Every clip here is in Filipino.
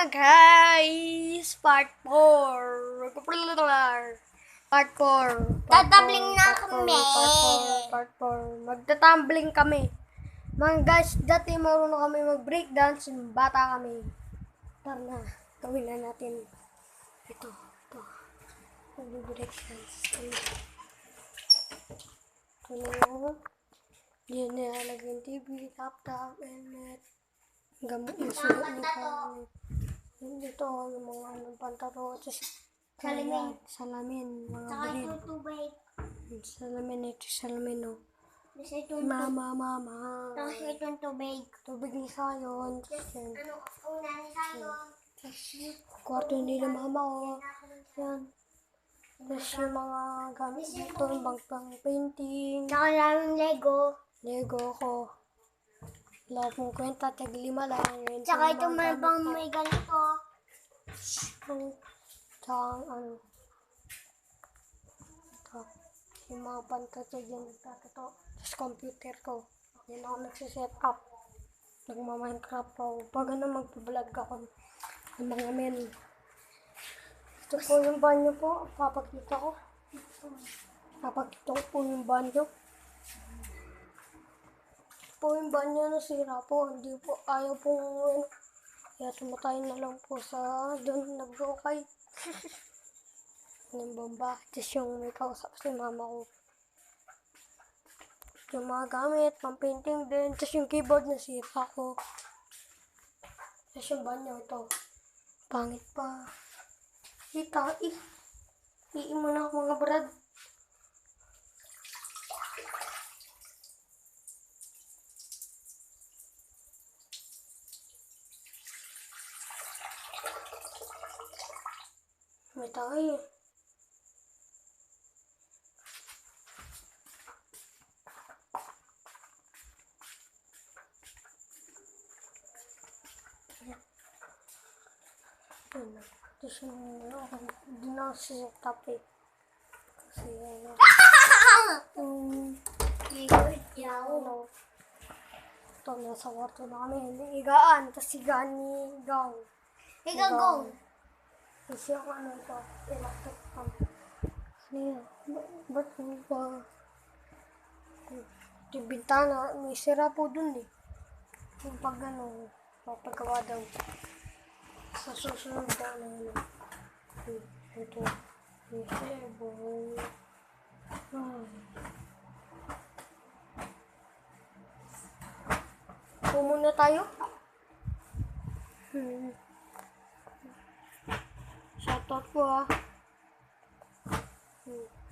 guys! Part 4. Part 4. Tatambling na kami. Part 4. Magtatambling kami. Mga guys, dati marunong kami mag-breakdance. Bata kami. Tara na. Gawin na natin. Ito. Mag-breakdance. Ito na yun. Yan nilalagay yung TV, laptop, helmet. Gamot yung sulit ni Karen. Dito, yung mga pantaro. Salamin. Mga Saka breed. ito tubig. Salamin, oh. Tapos itong Mama. Tapos itong tubig. Tubig ni Sayon. Ano, una ni Sayo. Kwarto nila mama, oh. Yan. Tapos yung mga gamit dito, yung pang painting. Saka namin Lego. Lego ko. Wala pong kwenta, tag 5 lang. Yun Saka yung ito mga may gamit pang ko. may ganito. Tsaka ano. Ito. Yung mga pantato dyan, nagtatato. Tapos computer ko. Yan ako nagsiset up. Nagma-Minecraft ako. Pag ano, magpa-vlog ako ng mga men. Ito po yung banyo po. Papakita ko. Papakita ko po yung banyo. Po yung banyo nasira po. Hindi po, ayaw po. Kaya tumatay na lang po sa doon nag-okay. Ng bomba. Tapos yung may kausap si mama ko. Yung mga gamit, pang-painting din. Tapos yung keyboard nasira ko. Tapos yung banyo ito. Pangit pa. Iimo na ako mga brad. May tayo. Tapos hindi na ako sisetap eh. Kasi ano. Ito, nasa kwarto na kami. Higaan. Tapos higaan ni Gaw. Go. Tapos yung ano ito, electric pump. Ba't mo ba? Yung bintana, may sira po dun eh. Yung pag ano, papagawa daw. Sa susunod daw na ano. Ito. Yung sebo. Muna tayo. Shoutout po ah.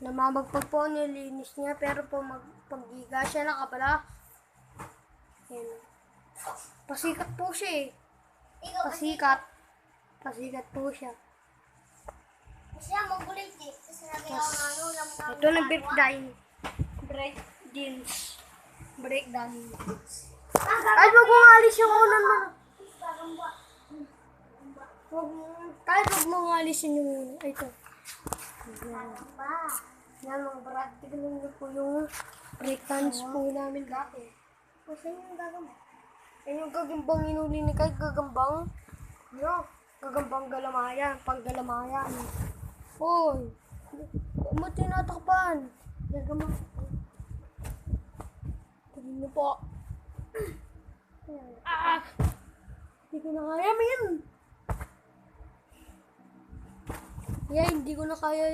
Namamagpag po, nilinis niya, pero po pag-giga siya nakabala. Yan. Pasikat po siya eh. Pasikat po siya. Kasi magulit eh. Kasi Ito na breakdance. Ay, wag mong alis yung unan mo. Kahit wag mong alisin yung unan. Ay, ito. Yan mga brad, tignan niyo po yung breakdance po namin dati. Kasi yung gagawin. Yan yung gagambang inuli ni Kai, gagambang. Ano? Gagambang galamayan, panggalamayan. Hoy! Ba't mo tinatakpan? Gagambang. Tignan niyo po. Hindi ko na kaya, man. Yeah, hindi ko na kaya.